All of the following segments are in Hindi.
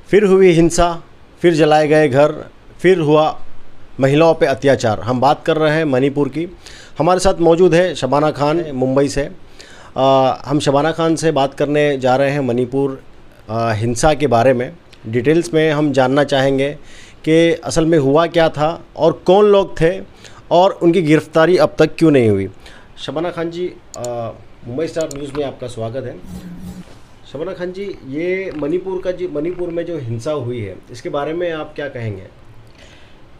फिर हुई हिंसा, फिर जलाए गए घर, फिर हुआ महिलाओं पे अत्याचार। हम बात कर रहे हैं मणिपुर की। हमारे साथ मौजूद है शबाना खान मुंबई से। हम शबाना खान से बात करने जा रहे हैं मणिपुर हिंसा के बारे में। डिटेल्स में हम जानना चाहेंगे कि असल में हुआ क्या था और कौन लोग थे और उनकी गिरफ्तारी अब तक क्यों नहीं हुई। शबाना खान जी, मुंबई स्टार न्यूज़ में आपका स्वागत है। शबाना खान जी, ये मणिपुर में जो हिंसा हुई है, इसके बारे में आप क्या कहेंगे?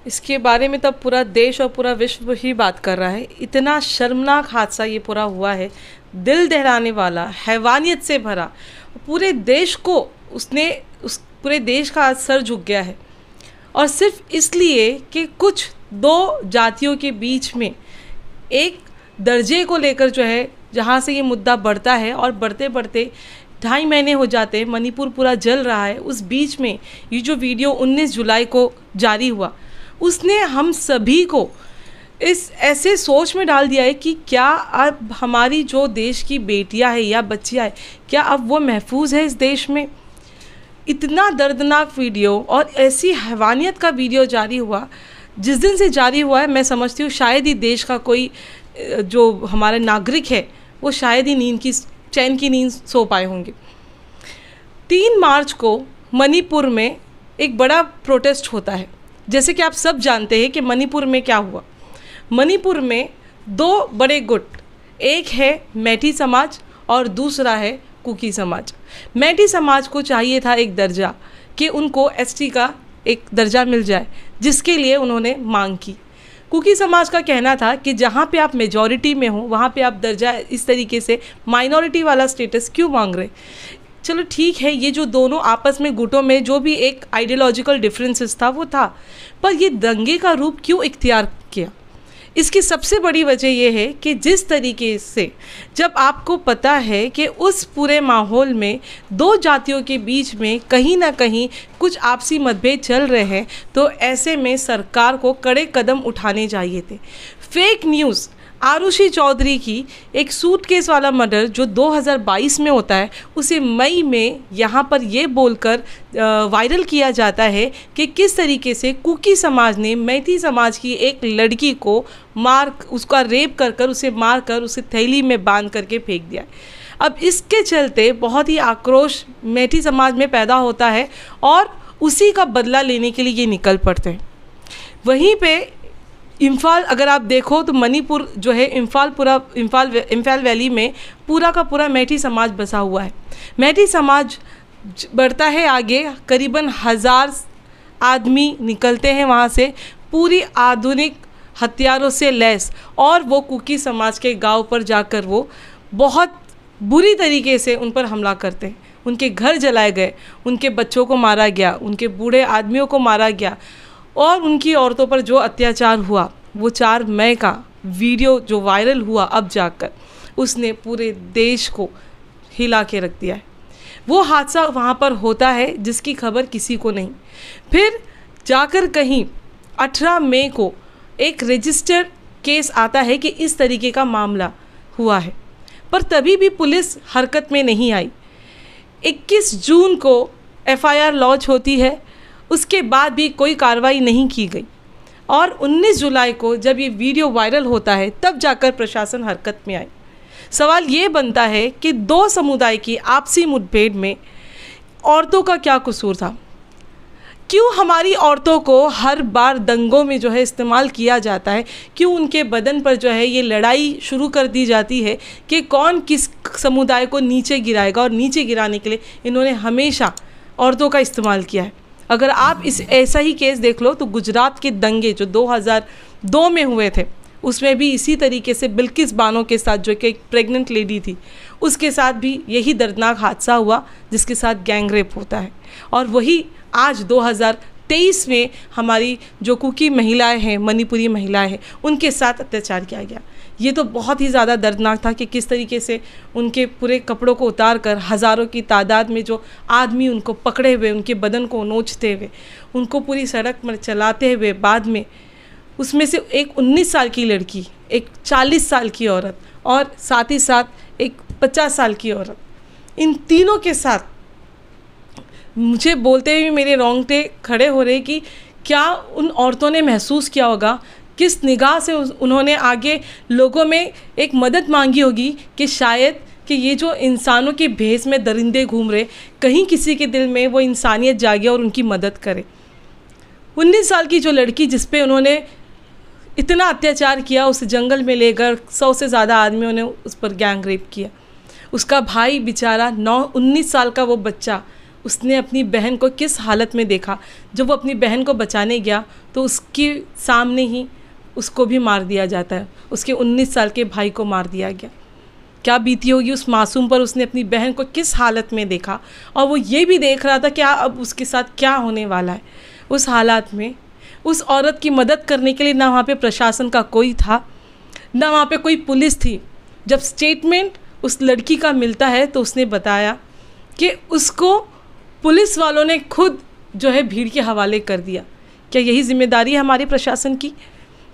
इसके बारे में तब पूरा देश और पूरा विश्व ही बात कर रहा है। इतना शर्मनाक हादसा ये पूरा हुआ है, दिल दहलाने वाला, हैवानियत से भरा। पूरे देश को उस पूरे देश का आज सर झुक गया है, और सिर्फ इसलिए कि कुछ दो जातियों के बीच में एक दर्जे को लेकर जो है, जहाँ से ये मुद्दा बढ़ता है और बढ़ते बढ़ते 2.5 महीने हो जाते हैं, मणिपुर पूरा जल रहा है। उस बीच में ये जो वीडियो 19 जुलाई को जारी हुआ, उसने हम सभी को इस ऐसे सोच में डाल दिया है कि क्या अब हमारी जो देश की बेटियां हैं या बच्चियां हैं, क्या अब वो महफूज है इस देश में? इतना दर्दनाक वीडियो और ऐसी हैवानियत का वीडियो जारी हुआ। जिस दिन से जारी हुआ है, मैं समझती हूँ शायद ही देश का कोई जो हमारा नागरिक है वो शायद ही चैन की नींद सो पाए होंगे। 3 मार्च को मणिपुर में एक बड़ा प्रोटेस्ट होता है। जैसे कि आप सब जानते हैं कि मणिपुर में क्या हुआ। मणिपुर में 2 बड़े गुट, एक है मैठी समाज और दूसरा है कुकी समाज। मैठी समाज को चाहिए था एक दर्जा, कि उनको एसटी का एक दर्जा मिल जाए, जिसके लिए उन्होंने मांग की। कुकी समाज का कहना था कि जहाँ पे आप मेजॉरिटी में हो वहाँ पे आप दर्जा इस तरीके से माइनॉरिटी वाला स्टेटस क्यों मांग रहे। चलो ठीक है, ये जो दोनों आपस में गुटों में जो भी एक आइडियोलॉजिकल डिफरेंसेस था वो था, पर ये दंगे का रूप क्यों इख्तियार किया? इसकी सबसे बड़ी वजह यह है कि जिस तरीके से जब आपको पता है कि उस पूरे माहौल में 2 जातियों के बीच में कहीं ना कहीं कुछ आपसी मतभेद चल रहे हैं, तो ऐसे में सरकार को कड़े कदम उठाने चाहिए थे। फेक न्यूज़, आरुषि चौधरी की एक सूटकेस वाला मर्डर जो 2022 में होता है, उसे मई में यहाँ पर ये बोलकर वायरल किया जाता है कि किस तरीके से कुकी समाज ने मैठी समाज की एक लड़की को उसका रेप कर उसे थैली में बांध करके फेंक दिया। अब इसके चलते बहुत ही आक्रोश मैठी समाज में पैदा होता है और उसी का बदला लेने के लिए ये निकल पड़ते हैं। वहीं पे इम्फाल अगर आप देखो तो मणिपुर जो है, इम्फाल वैली में पूरा का पूरा मैठी समाज बसा हुआ है। मैठी समाज बढ़ता है आगे, करीबन 1000 आदमी निकलते हैं वहाँ से, पूरी आधुनिक हथियारों से लैस, और वो कुकी समाज के गांव पर जाकर वो बहुत बुरी तरीके से उन पर हमला करते हैं। उनके घर जलाए गए, उनके बच्चों को मारा गया, उनके बूढ़े आदमियों को मारा गया, और उनकी औरतों पर जो अत्याचार हुआ, वो 4 मई का वीडियो जो वायरल हुआ, अब जाकर उसने पूरे देश को हिला के रख दिया है। वो हादसा वहाँ पर होता है जिसकी खबर किसी को नहीं। फिर जाकर कहीं 18 मई को एक रजिस्टर केस आता है कि इस तरीके का मामला हुआ है, पर तभी भी पुलिस हरकत में नहीं आई। 21 जून को FIR लॉन्च होती है, उसके बाद भी कोई कार्रवाई नहीं की गई, और 19 जुलाई को जब ये वीडियो वायरल होता है तब जाकर प्रशासन हरकत में आए। सवाल ये बनता है कि 2 समुदाय की आपसी मुठभेड़ में औरतों का क्या कसूर था? क्यों हमारी औरतों को हर बार दंगों में जो है इस्तेमाल किया जाता है? क्यों उनके बदन पर जो है ये लड़ाई शुरू कर दी जाती है कि कौन किस समुदाय को नीचे गिराएगा, और नीचे गिराने के लिए इन्होंने हमेशा औरतों का इस्तेमाल किया है। अगर आप ऐसा ही केस देख लो तो गुजरात के दंगे जो 2002 में हुए थे, उसमें भी इसी तरीके से बिल्किस बानो के साथ, जो कि एक प्रेग्नेंट लेडी थी, उसके साथ भी यही दर्दनाक हादसा हुआ जिसके साथ गैंग रेप होता है। और वही आज 2023 में हमारी जो कुकी महिलाएं हैं, मणिपुरी महिलाएं हैं, उनके साथ अत्याचार किया गया। ये तो बहुत ही ज़्यादा दर्दनाक था कि किस तरीके से उनके पूरे कपड़ों को उतार कर हज़ारों की तादाद में जो आदमी उनको पकड़े हुए, उनके बदन को नोचते हुए, उनको पूरी सड़क पर चलाते हुए, बाद में उसमें से एक 19 साल की लड़की, एक 40 साल की औरत और साथ ही साथ एक 50 साल की औरत, इन तीनों के साथ मुझे बोलते हुए मेरे रोंगटे खड़े हो रहे कि क्या उन औरतों ने महसूस किया होगा, किस निगाह से उन्होंने आगे लोगों में एक मदद मांगी होगी कि शायद कि ये जो इंसानों के भेष में दरिंदे घूम रहे, कहीं किसी के दिल में वो इंसानियत जागे और उनकी मदद करे। 19 साल की जो लड़की जिस पे उन्होंने इतना अत्याचार किया, उस जंगल में लेकर 100 से ज़्यादा आदमियों ने उस पर गैंग रेप किया। उसका भाई बेचारा 19 साल का वो बच्चा, उसने अपनी बहन को किस हालत में देखा। जब वो अपनी बहन को बचाने गया तो उसके सामने ही उसको भी मार दिया जाता है, उसके 19 साल के भाई को मार दिया गया। क्या बीती होगी उस मासूम पर, उसने अपनी बहन को किस हालत में देखा और वो ये भी देख रहा था कि अब उसके साथ क्या होने वाला है। उस हालात में उस औरत की मदद करने के लिए ना वहाँ पे प्रशासन का कोई था, ना वहाँ पे कोई पुलिस थी। जब स्टेटमेंट उस लड़की का मिलता है तो उसने बताया कि उसको पुलिस वालों ने खुद जो है भीड़ के हवाले कर दिया। क्या यही जिम्मेदारी है हमारे प्रशासन की?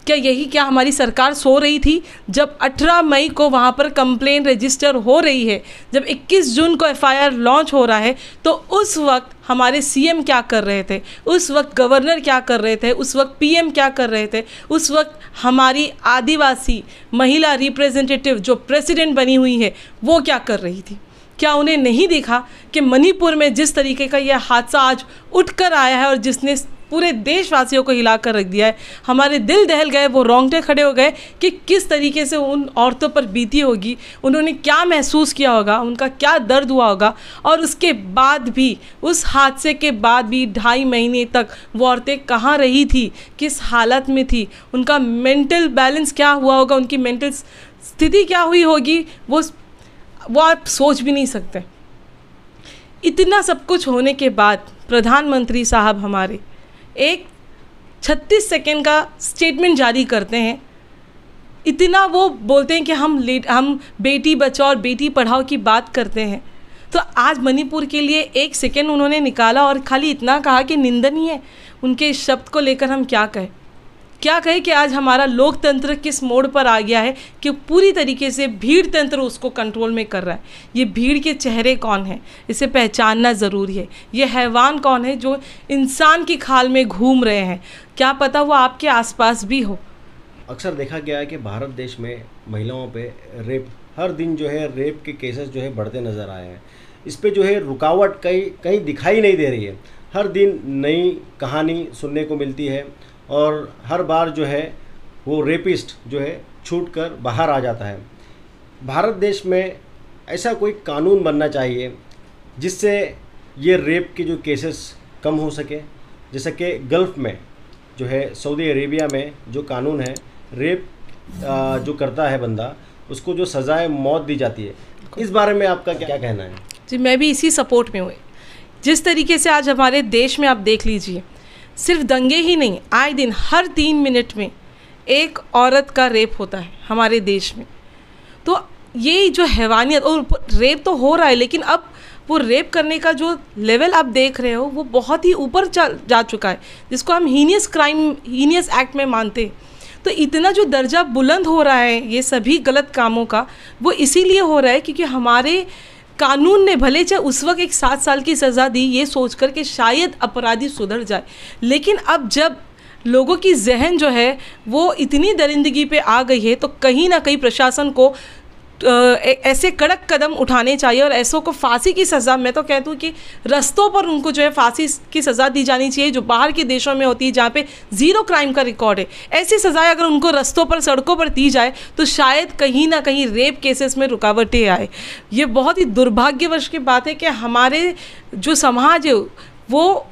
क्या हमारी सरकार सो रही थी जब 18 मई को वहाँ पर कंप्लेन रजिस्टर हो रही है, जब 21 जून को एफआईआर लॉन्च हो रहा है, तो उस वक्त हमारे सीएम क्या कर रहे थे, उस वक्त गवर्नर क्या कर रहे थे, उस वक्त पीएम क्या कर रहे थे, उस वक्त हमारी आदिवासी महिला रिप्रेजेंटेटिव जो प्रेसिडेंट बनी हुई है वो क्या कर रही थी? क्या उन्हें नहीं देखा कि मणिपुर में जिस तरीके का यह हादसा आज उठकर आया है और जिसने पूरे देशवासियों को हिला कर रख दिया है? हमारे दिल दहल गए, वो रोंगटे खड़े हो गए कि किस तरीके से उन औरतों पर बीती होगी, उन्होंने क्या महसूस किया होगा, उनका क्या दर्द हुआ होगा। और उसके बाद भी, उस हादसे के बाद भी 2.5 महीने तक वो औरतें कहाँ रही थी, किस हालत में थी, उनका मेंटल बैलेंस क्या हुआ होगा, उनकी मेंटल स्थिति क्या हुई होगी, वो आप सोच भी नहीं सकते। इतना सब कुछ होने के बाद प्रधानमंत्री साहब हमारे एक 36 सेकेंड का स्टेटमेंट जारी करते हैं। इतना वो बोलते हैं कि हम बेटी बचाओ और बेटी पढ़ाओ की बात करते हैं। तो आज मणिपुर के लिए 1 सेकेंड उन्होंने निकाला और खाली इतना कहा कि निंदनीय है। उनके इस शब्द को लेकर हम क्या कहें कि आज हमारा लोकतंत्र किस मोड़ पर आ गया है कि पूरी तरीके से भीड़ तंत्र उसको कंट्रोल में कर रहा है। ये भीड़ के चेहरे कौन हैं, इसे पहचानना ज़रूरी है। ये हैवान कौन है जो इंसान की खाल में घूम रहे हैं, क्या पता वो आपके आसपास भी हो। अक्सर देखा गया है कि भारत देश में महिलाओं पे रेप, हर दिन जो है रेप के केसेस जो है बढ़ते नज़र आए हैं। इस पे जो है रुकावट कहीं दिखाई नहीं दे रही है। हर दिन नई कहानी सुनने को मिलती है और हर बार जो है वो रेपिस्ट जो है छूट कर बाहर आ जाता है। भारत देश में ऐसा कोई कानून बनना चाहिए जिससे ये रेप के जो केसेस कम हो सके। जैसे कि गल्फ़ में जो है, सऊदी अरेबिया में जो कानून है, रेप जो करता है बंदा उसको जो सज़ाए मौत दी जाती है। इस बारे में आपका क्या कहना है? जी, मैं भी इसी सपोर्ट में हूँ। जिस तरीके से आज हमारे देश में आप देख लीजिए, सिर्फ दंगे ही नहीं, आए दिन हर 3 मिनट में एक औरत का रेप होता है हमारे देश में। तो ये जो हैवानियत, और रेप तो हो रहा है लेकिन अब वो रेप करने का जो लेवल आप देख रहे हो वो बहुत ही ऊपर जा चुका है, जिसको हम हीनियस क्राइम, हीनियस एक्ट में मानते हैं। तो इतना जो दर्जा बुलंद हो रहा है ये सभी गलत कामों का, वो इसीलिए हो रहा है क्योंकि हमारे कानून ने भले चाहे उस वक्त एक 7 साल की सज़ा दी ये सोचकर कि शायद अपराधी सुधर जाए, लेकिन अब जब लोगों की जहन जो है वो इतनी दरिंदगी पे आ गई है तो कहीं ना कहीं प्रशासन को ऐसे कड़क कदम उठाने चाहिए और ऐसों को फांसी की सज़ा, मैं तो कहती हूँ कि रस्तों पर उनको जो है फांसी की सज़ा दी जानी चाहिए, जो बाहर के देशों में होती है जहाँ पे 0 क्राइम का रिकॉर्ड है। ऐसी सज़ाएं अगर उनको रस्तों पर, सड़कों पर दी जाए तो शायद कहीं ना कहीं रेप केसेस में रुकावटें आए। ये बहुत ही दुर्भाग्यवश की बात है कि हमारे जो समाज है वो,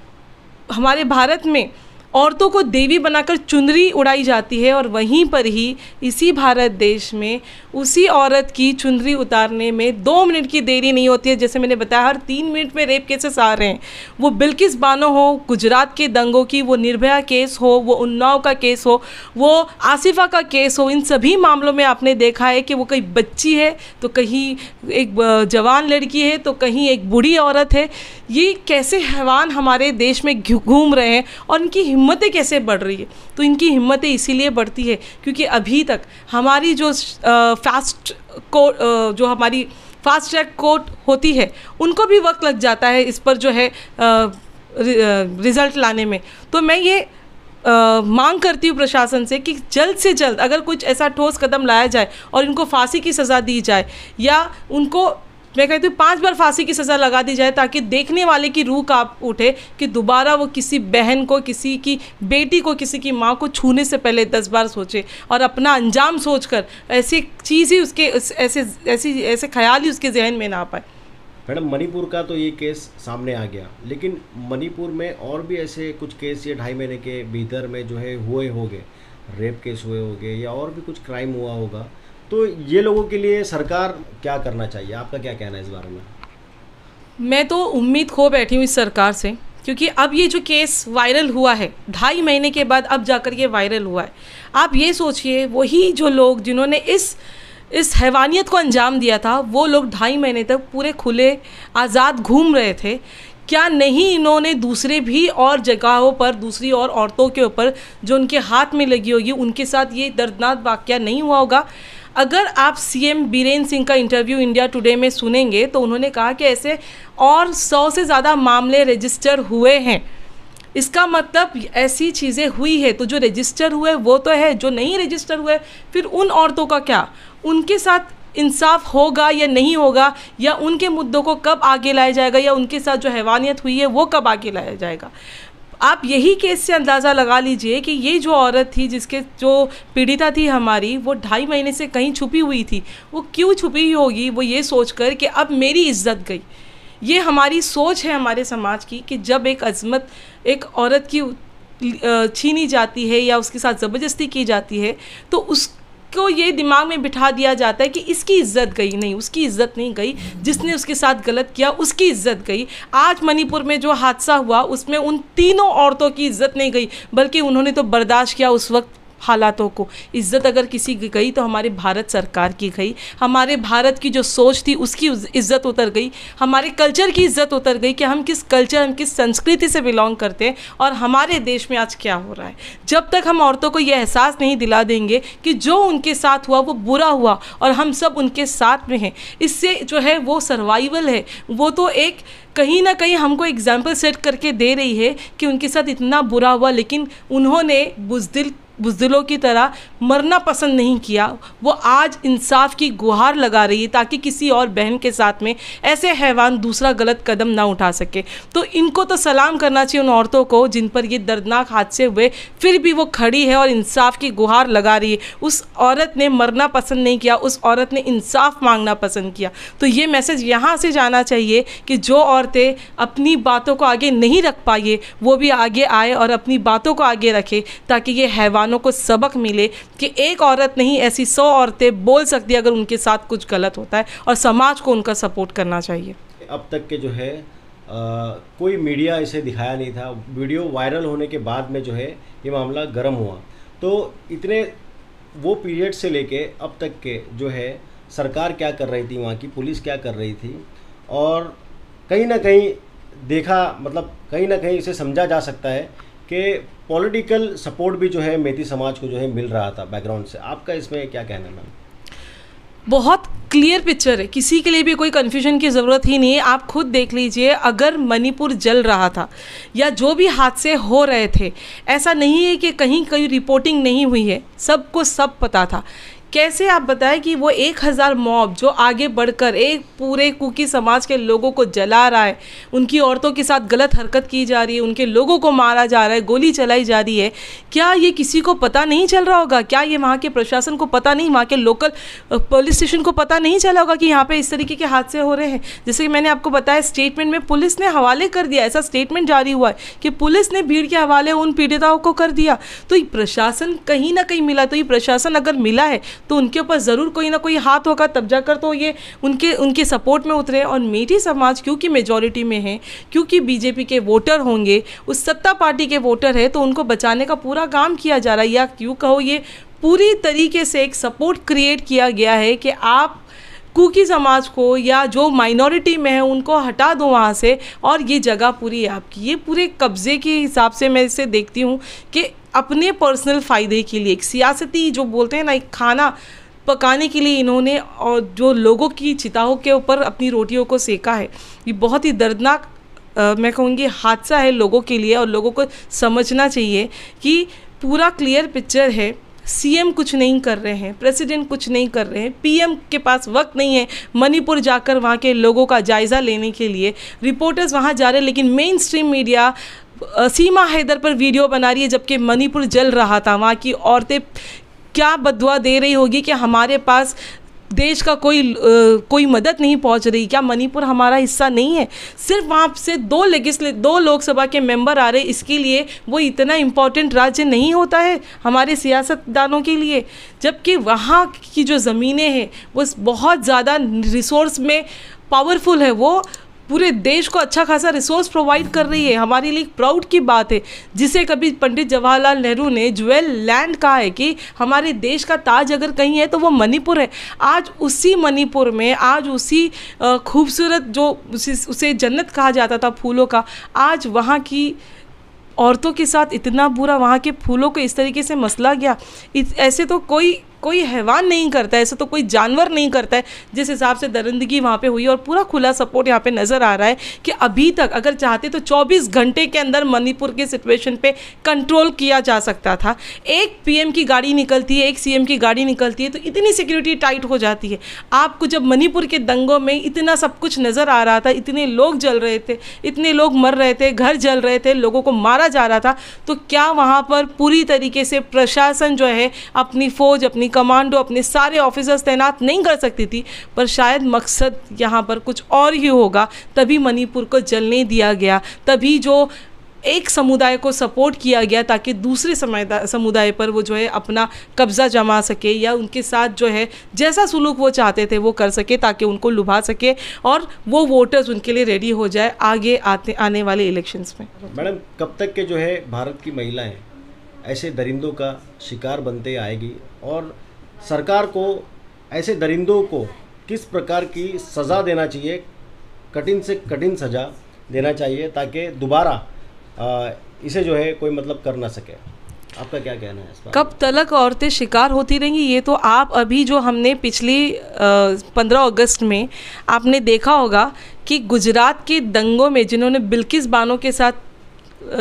हमारे भारत में औरतों को देवी बनाकर चुनरी उड़ाई जाती है और वहीं पर ही इसी भारत देश में उसी औरत की चुनरी उतारने में 2 मिनट की देरी नहीं होती है। जैसे मैंने बताया हर 3 मिनट में रेप केसेस आ रहे हैं। वो बिल्किस बानो हो, गुजरात के दंगों की, वो निर्भया केस हो, वो उन्नाव का केस हो, वो आसिफा का केस हो, इन सभी मामलों में आपने देखा है कि वो कहीं बच्ची है तो कहीं एक जवान लड़की है तो कहीं एक बूढ़ी औरत है। ये कैसे हैवान हमारे देश में घूम रहे हैं और इनकी हिम्मतें कैसे बढ़ रही है। तो इनकी हिम्मतें इसीलिए बढ़ती है क्योंकि अभी तक हमारी जो फास्ट को जो हमारी फास्ट ट्रैक कोर्ट होती है, उनको भी वक्त लग जाता है इस पर जो है रिज़ल्ट लाने में। तो मैं ये मांग करती हूँ प्रशासन से कि जल्द से जल्द अगर कुछ ऐसा ठोस कदम लाया जाए और इनको फांसी की सज़ा दी जाए, या उनको मैं कहती हूँ 5 बार फांसी की सज़ा लगा दी जाए, ताकि देखने वाले की रूह कांप उठे कि दोबारा वो किसी बहन को, किसी की बेटी को, किसी की माँ को छूने से पहले 10 बार सोचे और अपना अंजाम सोचकर ऐसी चीज़ ही उसके ऐसे ख्याल ही उसके जहन में ना आ पाए। मैडम, मणिपुर का तो ये केस सामने आ गया, लेकिन मणिपुर में और भी ऐसे कुछ केस ये 2.5 महीने के भीतर में जो है हुए होंगे, रेप केस हुए होंगे या और भी कुछ क्राइम हुआ होगा, तो ये लोगों के लिए सरकार क्या करना चाहिए? आपका क्या कहना है इस बारे में? मैं तो उम्मीद खो बैठी हूँ इस सरकार से, क्योंकि अब ये जो केस वायरल हुआ है 2.5 महीने के बाद, अब जाकर ये वायरल हुआ है। आप ये सोचिए, वही जो लोग जिन्होंने इस हैवानियत को अंजाम दिया था, वो लोग 2.5 महीने तक पूरे खुले आज़ाद घूम रहे थे। क्या नहीं इन्होंने दूसरे भी और जगहों पर, दूसरी और औरतों के ऊपर जो उनके हाथ में लगी होगी, उनके साथ ये दर्दनाक वाक़या नहीं हुआ होगा? अगर आप सीएम बीरेन सिंह का इंटरव्यू इंडिया टुडे में सुनेंगे तो उन्होंने कहा कि ऐसे और 100 से ज़्यादा मामले रजिस्टर हुए हैं। इसका मतलब ऐसी चीज़ें हुई है, तो जो रजिस्टर हुए वो तो है, जो नहीं रजिस्टर हुए फिर उन औरतों का क्या? उनके साथ इंसाफ होगा या नहीं होगा, या उनके मुद्दों को कब आगे लाया जाएगा, या उनके साथ जो हैवानियत हुई है वो कब आगे लाया जाएगा? आप यही केस से अंदाज़ा लगा लीजिए कि ये जो औरत थी, जिसके जो पीड़िता थी हमारी, वो 2.5 महीने से कहीं छुपी हुई थी। वो क्यों छुपी होगी? वो ये सोचकर कि अब मेरी इज्जत गई। ये हमारी सोच है हमारे समाज की कि जब एक अज़मत एक औरत की छीनी जाती है या उसके साथ ज़बरदस्ती की जाती है, तो उसको ये दिमाग में बिठा दिया जाता है कि इसकी इज्जत गई। नहीं, उसकी इज्जत नहीं गई, जिसने उसके साथ गलत किया उसकी इज्जत गई। आज मणिपुर में जो हादसा हुआ उसमें उन तीनों औरतों की इज्जत नहीं गई, बल्कि उन्होंने तो बर्दाश्त किया उस वक्त हालातों को। इज़्ज़त अगर किसी की गई तो हमारे भारत सरकार की गई। हमारे भारत की जो सोच थी उसकी इज़्ज़त उतर गई। हमारे कल्चर की इज़्ज़त उतर गई कि हम किस कल्चर, हम किस संस्कृति से बिलोंग करते हैं और हमारे देश में आज क्या हो रहा है। जब तक हम औरतों को ये एहसास नहीं दिला देंगे कि जो उनके साथ हुआ वो बुरा हुआ और हम सब उनके साथ में हैं, इससे जो है वो सर्वाइवल है, वो तो एक कहीं ना कहीं हमको एग्जाम्पल सेट करके दे रही है कि उनके साथ इतना बुरा हुआ, लेकिन उन्होंने बुज़दिलों की तरह मरना पसंद नहीं किया। वो आज इंसाफ की गुहार लगा रही है ताकि किसी और बहन के साथ में ऐसे हैवान दूसरा गलत कदम ना उठा सके। तो इनको तो सलाम करना चाहिए उन औरतों को जिन पर ये दर्दनाक हादसे हुए, फिर भी वो खड़ी है और इंसाफ की गुहार लगा रही है। उस औरत ने मरना पसंद नहीं किया, उस औरत ने इंसाफ मांगना पसंद किया। तो ये मैसेज यहाँ से जाना चाहिए कि जो औरतें अपनी बातों को आगे नहीं रख पाई वो भी आगे आए और अपनी बातों को आगे रखे, ताकि ये हैवानों को सबक मिले कि एक औरत नहीं, ऐसी 100 औरतें बोल सकती है अगर उनके साथ कुछ गलत होता है, और समाज को उनका सपोर्ट करना चाहिए। अब तक के जो है कोई मीडिया इसे दिखाया नहीं था। वीडियो वायरल होने के बाद में जो है ये मामला गर्म हुआ। तो इतने वो पीरियड से लेके अब तक के जो है सरकार क्या कर रही थी, वहाँ की पुलिस क्या कर रही थी, और कहीं ना कहीं कहीं ना कहीं इसे समझा जा सकता है कि पॉलिटिकल सपोर्ट भी जो है मेती समाज को जो है मिल रहा था बैकग्राउंड से। आपका इसमें क्या कहना है मैम? बहुत क्लियर पिक्चर है, किसी के लिए भी कोई कन्फ्यूजन की ज़रूरत ही नहीं है। आप खुद देख लीजिए, अगर मणिपुर जल रहा था या जो भी हादसे हो रहे थे, ऐसा नहीं है कि कहीं कोई रिपोर्टिंग नहीं हुई है, सबको सब पता था। कैसे आप बताएं कि वो 1000 मॉब जो आगे बढ़कर एक पूरे कुकी समाज के लोगों को जला रहा है, उनकी औरतों के साथ गलत हरकत की जा रही है, उनके लोगों को मारा जा रहा है, गोली चलाई जा रही है, क्या ये किसी को पता नहीं चल रहा होगा? क्या ये वहाँ के प्रशासन को पता नहीं, वहाँ के लोकल पुलिस स्टेशन को पता नहीं चला होगा कि यहाँ पे इस तरीके के हादसे हो रहे हैं? जैसे कि मैंने आपको बताया, स्टेटमेंट में पुलिस ने हवाले कर दिया, ऐसा स्टेटमेंट जारी हुआ है कि पुलिस ने भीड़ के हवाले उन पीड़िताओं को कर दिया। तो ये प्रशासन कहीं ना कहीं मिला, तो ये प्रशासन अगर मिला है तो उनके ऊपर ज़रूर कोई ना कोई हाथ होगा, तब जाकर तो ये उनके सपोर्ट में उतरे। और मेरी समाज क्योंकि मेजॉरिटी में है, क्योंकि बीजेपी के वोटर होंगे, उस सत्ता पार्टी के वोटर है, तो उनको बचाने का पूरा काम किया जा रहा है, या क्यों कहो ये पूरी तरीके से एक सपोर्ट क्रिएट किया गया है कि आप कुकी समाज को या जो माइनॉरिटी में है उनको हटा दो वहाँ से, और ये जगह पूरी आपकी। ये पूरे कब्ज़े के हिसाब से मैं इसे देखती हूँ कि अपने पर्सनल फ़ायदे के लिए एक सियासती जो बोलते हैं ना, एक खाना पकाने के लिए इन्होंने और जो लोगों की चिताओं के ऊपर अपनी रोटियों को सेका है। ये बहुत ही दर्दनाक मैं कहूँगी हादसा है लोगों के लिए, और लोगों को समझना चाहिए कि पूरा क्लियर पिक्चर है। सीएम कुछ नहीं कर रहे हैं, प्रेसिडेंट कुछ नहीं कर रहे हैं, पीएम के पास वक्त नहीं है मणिपुर जाकर वहाँ के लोगों का जायज़ा लेने के लिए। रिपोर्टर्स वहाँ जा रहे हैं, लेकिन मेन स्ट्रीम मीडिया सीमा हैदर पर वीडियो बना रही है, जबकि मणिपुर जल रहा था। वहाँ की औरतें क्या बदुआ दे रही होगी कि हमारे पास देश का कोई मदद नहीं पहुंच रही, क्या मणिपुर हमारा हिस्सा नहीं है? सिर्फ वहाँ से दो लोकसभा के मेंबर आ रहे, इसके लिए वो इतना इम्पोर्टेंट राज्य नहीं होता है हमारे सियासतदानों के लिए। जबकि वहाँ की जो ज़मीनें हैं वो बहुत ज़्यादा रिसोर्स में पावरफुल है, वो पूरे देश को अच्छा खासा रिसोर्स प्रोवाइड कर रही है। हमारे लिए प्राउड की बात है, जिसे कभी पंडित जवाहरलाल नेहरू ने ज्वेल लैंड कहा है कि हमारे देश का ताज अगर कहीं है तो वो मणिपुर है। आज उसी मणिपुर में, आज उसी खूबसूरत जो उसे जन्नत कहा जाता था फूलों का, आज वहाँ की औरतों के साथ इतना बुरा, वहाँ के फूलों को इस तरीके से मसला गया। ऐसे तो कोई हैवान नहीं करता है, ऐसा तो कोई जानवर नहीं करता है जिस हिसाब से दरिंदगी वहाँ पे हुई। और पूरा खुला सपोर्ट यहाँ पे नज़र आ रहा है कि अभी तक अगर चाहते तो 24 घंटे के अंदर मणिपुर के सिचुएशन पे कंट्रोल किया जा सकता था। एक पीएम की गाड़ी निकलती है, एक सीएम की गाड़ी निकलती है तो इतनी सिक्योरिटी टाइट हो जाती है। आपको जब मणिपुर के दंगों में इतना सब कुछ नज़र आ रहा था, इतने लोग जल रहे थे, इतने लोग मर रहे थे, घर जल रहे थे, लोगों को मारा जा रहा था, तो क्या वहाँ पर पूरी तरीके से प्रशासन जो है अपनी फ़ौज, अपनी कमांडो, अपने सारे ऑफिसर्स तैनात नहीं कर सकती थी? पर शायद मकसद यहाँ पर कुछ और ही होगा, तभी मणिपुर को जलने दिया गया, तभी जो एक समुदाय को सपोर्ट किया गया ताकि दूसरे समुदाय पर वो जो है अपना कब्ज़ा जमा सके, या उनके साथ जो है जैसा सुलूक वो चाहते थे वो कर सके, ताकि उनको लुभा सके और वो वोटर्स उनके लिए रेडी हो जाए आगे आने वाले इलेक्शंस में। मैडम, कब तक के जो है भारत की महिलाएं ऐसे दरिंदों का शिकार बनते आएगी, और सरकार को ऐसे दरिंदों को किस प्रकार की सज़ा देना चाहिए, कठिन से कठिन सज़ा देना चाहिए ताकि दोबारा इसे जो है कोई मतलब कर ना सके? आपका क्या कहना है इस पर? कब तक औरतें शिकार होती रहेंगी? ये तो आप अभी जो हमने पिछली 15 अगस्त में आपने देखा होगा कि गुजरात के दंगों में जिन्होंने बिल्किस बानो के साथ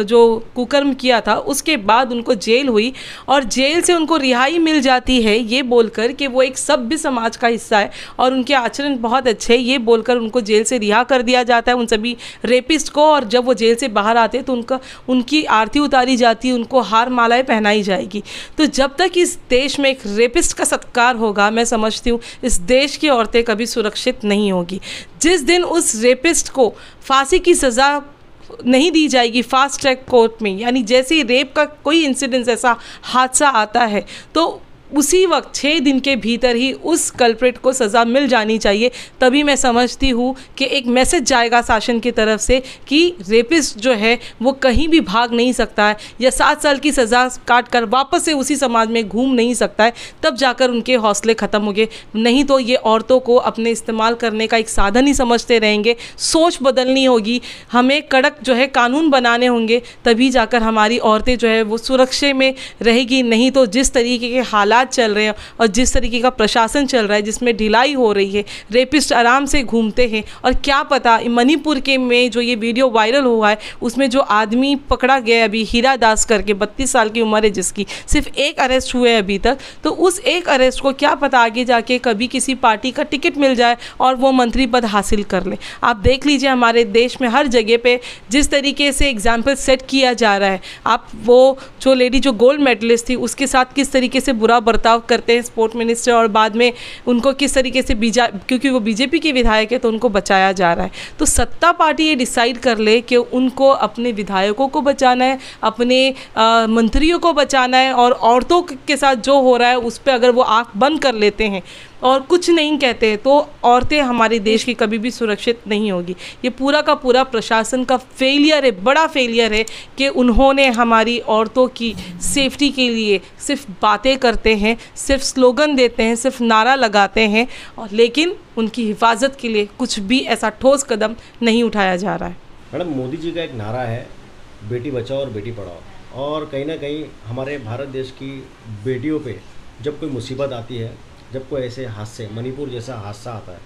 जो कुकर्म किया था, उसके बाद उनको जेल हुई और जेल से उनको रिहाई मिल जाती है ये बोलकर कि वो एक सभ्य समाज का हिस्सा है और उनके आचरण बहुत अच्छे हैं, ये बोलकर उनको जेल से रिहा कर दिया जाता है उन सभी रेपिस्ट को। और जब वो जेल से बाहर आते हैं तो उनकी आरती उतारी जाती है, उनको हार मालाएं पहनाई जाएगी। तो जब तक इस देश में एक रेपिस्ट का सत्कार होगा, मैं समझती हूँ इस देश की औरतें कभी सुरक्षित नहीं होगी। जिस दिन उस रेपिस्ट को फांसी की सज़ा नहीं दी जाएगी फास्ट ट्रैक कोर्ट में, यानी जैसे ही रेप का कोई इंसिडेंस, ऐसा हादसा आता है, तो उसी वक्त 6 दिन के भीतर ही उस कल्प्रिट को सज़ा मिल जानी चाहिए। तभी मैं समझती हूँ कि एक मैसेज जाएगा शासन की तरफ से कि रेपिस्ट जो है वो कहीं भी भाग नहीं सकता है, या 7 साल की सज़ा काट कर वापस से उसी समाज में घूम नहीं सकता है, तब जाकर उनके हौसले ख़त्म होंगे। नहीं तो ये औरतों को अपने इस्तेमाल करने का एक साधन ही समझते रहेंगे। सोच बदलनी होगी, हमें कड़क जो है कानून बनाने होंगे, तभी जाकर हमारी औरतें जो है वो सुरक्षा में रहेगी। नहीं तो जिस तरीके के हालात चल रहे हैं और जिस तरीके का प्रशासन चल रहा है, जिसमें ढिलाई हो रही है, रेपिस्ट आराम से घूमते हैं। और क्या पता मणिपुर के में जो ये वीडियो वायरल हुआ है उसमें जो आदमी पकड़ा गया अभी, हीरा दास करके 32 साल की उम्र है जिसकी, सिर्फ एक अरेस्ट हुए अभी तक, तो उस एक अरेस्ट को क्या पता आगे जाके कभी किसी पार्टी का टिकट मिल जाए और वो मंत्री पद हासिल कर ले। आप देख लीजिए हमारे देश में हर जगह पे जिस तरीके से एग्जाम्पल सेट किया जा रहा है। आप वो जो लेडी जो गोल्ड मेडलिस्ट थी उसके साथ किस तरीके से बुरा बर्ताव करते हैं स्पोर्ट मिनिस्टर, और बाद में उनको किस तरीके से क्योंकि वो बीजेपी की विधायक है तो उनको बचाया जा रहा है। तो सत्ता पार्टी ये डिसाइड कर ले कि उनको अपने विधायकों को बचाना है, अपने मंत्रियों को बचाना है, और औरतों के साथ जो हो रहा है उस पर अगर वो आंख बंद कर लेते हैं और कुछ नहीं कहते हैं तो औरतें हमारे देश की कभी भी सुरक्षित नहीं होगी। ये पूरा का पूरा प्रशासन का फेलियर है, बड़ा फेलियर है कि उन्होंने हमारी औरतों की सेफ्टी के लिए सिर्फ बातें करते हैं, सिर्फ स्लोगन देते हैं, सिर्फ नारा लगाते हैं, और लेकिन उनकी हिफाजत के लिए कुछ भी ऐसा ठोस कदम नहीं उठाया जा रहा है। मैडम, मोदी जी का एक नारा है बेटी बचाओ और बेटी पढ़ाओ, और कहीं ना कहीं हमारे भारत देश की बेटियों पे जब कोई मुसीबत आती है जब कोई ऐसे हादसे, मणिपुर जैसा हादसा आता है,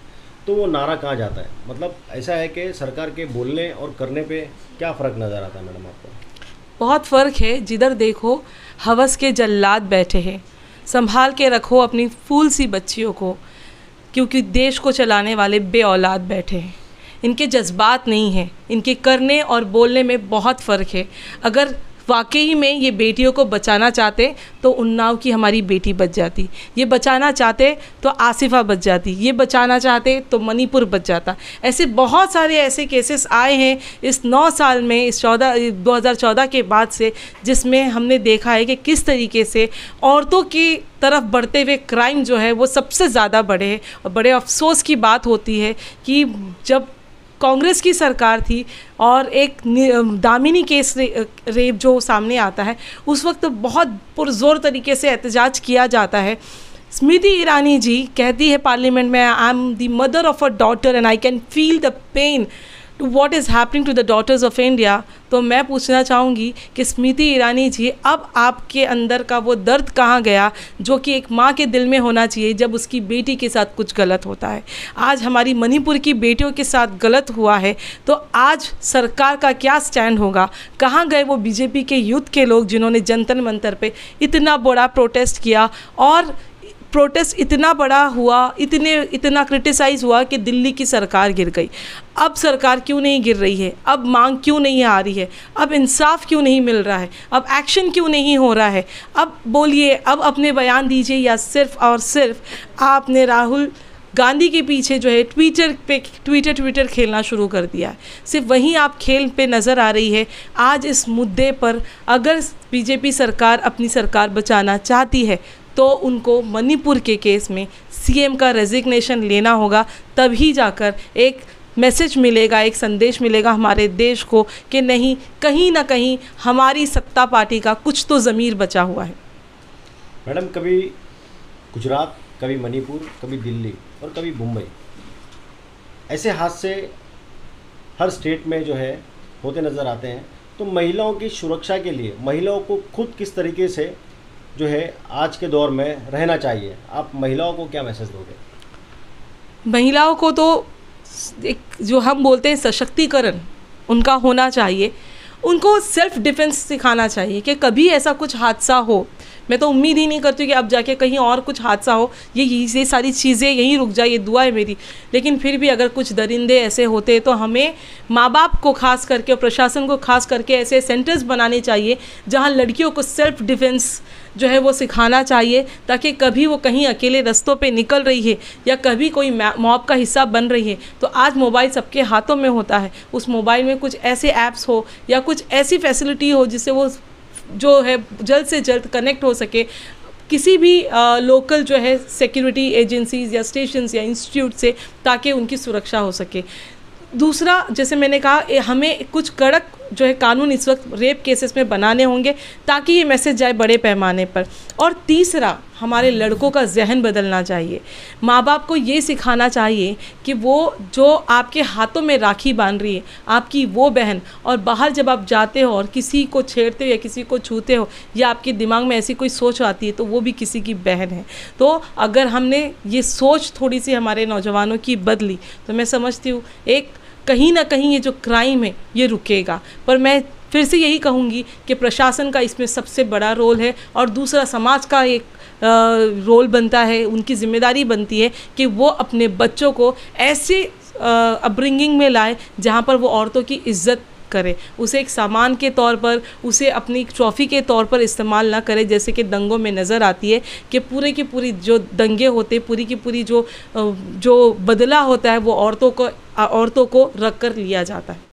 तो वो नारा कहाँ जाता है? मतलब ऐसा है कि सरकार के बोलने और करने पे क्या फ़र्क नज़र आता है मैडम आपको? बहुत फ़र्क है। जिधर देखो हवस के जल्लाद बैठे हैं। संभाल के रखो अपनी फूल सी बच्चियों को, क्योंकि देश को चलाने वाले बे औलाद बैठे हैं। इनके जज्बात नहीं हैं, इनके करने और बोलने में बहुत फ़र्क है। अगर वाकई में ये बेटियों को बचाना चाहते तो उन्नाव की हमारी बेटी बच जाती, ये बचाना चाहते तो आसिफा बच जाती, ये बचाना चाहते तो मणिपुर बच जाता। ऐसे बहुत सारे ऐसे केसेस आए हैं इस 9 साल में, इस 2014 के बाद से, जिसमें हमने देखा है कि किस तरीके से औरतों की तरफ बढ़ते हुए क्राइम जो है वो सबसे ज़्यादा बढ़े हैं। और बड़े अफसोस की बात होती है कि जब कांग्रेस की सरकार थी और एक दामिनी केस रेप जो सामने आता है, उस वक्त बहुत पुरजोर तरीके से एहतजाज किया जाता है। स्मृति ईरानी जी कहती है पार्लियामेंट में, I am the mother of a daughter and I can feel the pain to what is happening to the daughters of India. तो मैं पूछना चाहूँगी कि स्मृति ईरानी जी, अब आपके अंदर का वो दर्द कहाँ गया जो कि एक माँ के दिल में होना चाहिए जब उसकी बेटी के साथ कुछ गलत होता है? आज हमारी मणिपुर की बेटियों के साथ गलत हुआ है, तो आज सरकार का क्या स्टैंड होगा? कहाँ गए वो बीजेपी के यूथ के लोग जिन्होंने जंतर मंतर पे इतना बड़ा प्रोटेस्ट किया, और प्रोटेस्ट इतना बड़ा हुआ, इतना क्रिटिसाइज़ हुआ कि दिल्ली की सरकार गिर गई। अब सरकार क्यों नहीं गिर रही है? अब मांग क्यों नहीं आ रही है? अब इंसाफ क्यों नहीं मिल रहा है? अब एक्शन क्यों नहीं हो रहा है? अब बोलिए, अब अपने बयान दीजिए, या सिर्फ और सिर्फ आपने राहुल गांधी के पीछे जो है ट्विटर खेलना शुरू कर दिया है? सिर्फ वहीं आप खेल पे नज़र आ रही है। आज इस मुद्दे पर अगर बीजेपी सरकार अपनी सरकार बचाना चाहती है तो उनको मणिपुर के केस में सीएम का रेजिग्नेशन लेना होगा, तभी जाकर एक मैसेज मिलेगा, एक संदेश मिलेगा हमारे देश को कि नहीं, कहीं ना कहीं हमारी सत्ता पार्टी का कुछ तो ज़मीर बचा हुआ है। मैडम, कभी गुजरात, कभी मणिपुर, कभी दिल्ली और कभी मुंबई, ऐसे हादसे हर स्टेट में जो है होते नज़र आते हैं। तो महिलाओं की सुरक्षा के लिए महिलाओं को खुद किस तरीके से जो है आज के दौर में रहना चाहिए? आप महिलाओं को क्या मैसेज दोगे? महिलाओं को तो एक जो हम बोलते हैं सशक्तिकरण उनका होना चाहिए। उनको सेल्फ डिफेंस सिखाना चाहिए कि कभी ऐसा कुछ हादसा हो, मैं तो उम्मीद ही नहीं करती कि अब जाके कहीं और कुछ हादसा हो, ये सारी चीज़ें यहीं रुक जाए, ये दुआ है मेरी। लेकिन फिर भी अगर कुछ दरिंदे ऐसे होते तो हमें माँ बाप को खास करके और प्रशासन को खास करके ऐसे सेंटर्स बनाने चाहिए जहाँ लड़कियों को सेल्फ डिफेंस जो है वो सिखाना चाहिए, ताकि कभी वो कहीं अकेले रास्तों पे निकल रही है या कभी कोई मॉब का हिस्सा बन रही है, तो आज मोबाइल सबके हाथों में होता है, उस मोबाइल में कुछ ऐसे ऐप्स हो या कुछ ऐसी फैसिलिटी हो जिससे वो जो है जल्द से जल्द कनेक्ट हो सके किसी भी लोकल जो है सिक्योरिटी एजेंसीज़ या स्टेशंस या इंस्टीट्यूट से, ताकि उनकी सुरक्षा हो सके। दूसरा, जैसे मैंने कहा, हमें कुछ कड़क जो है कानून इस वक्त रेप केसेस में बनाने होंगे ताकि ये मैसेज जाए बड़े पैमाने पर। और तीसरा, हमारे लड़कों का जहन बदलना चाहिए। माँ बाप को ये सिखाना चाहिए कि वो जो आपके हाथों में राखी बांध रही है आपकी वो बहन, और बाहर जब आप जाते हो और किसी को छेड़ते हो या किसी को छूते हो या आपके दिमाग में ऐसी कोई सोच आती है तो वो भी किसी की बहन है। तो अगर हमने ये सोच थोड़ी सी हमारे नौजवानों की बदली तो मैं समझती हूँ एक कहीं ना कहीं ये जो क्राइम है ये रुकेगा। पर मैं फिर से यही कहूँगी कि प्रशासन का इसमें सबसे बड़ा रोल है, और दूसरा समाज का एक रोल बनता है, उनकी जिम्मेदारी बनती है कि वो अपने बच्चों को ऐसे अपब्रिंगिंग में लाए जहाँ पर वो औरतों की इज्जत करे, उसे एक सामान के तौर पर, उसे अपनी ट्रॉफ़ी के तौर पर इस्तेमाल ना करे, जैसे कि दंगों में नज़र आती है कि पूरे की पूरी जो दंगे होते, पूरी की पूरी जो बदला होता है वो औरतों को रख कर लिया जाता है।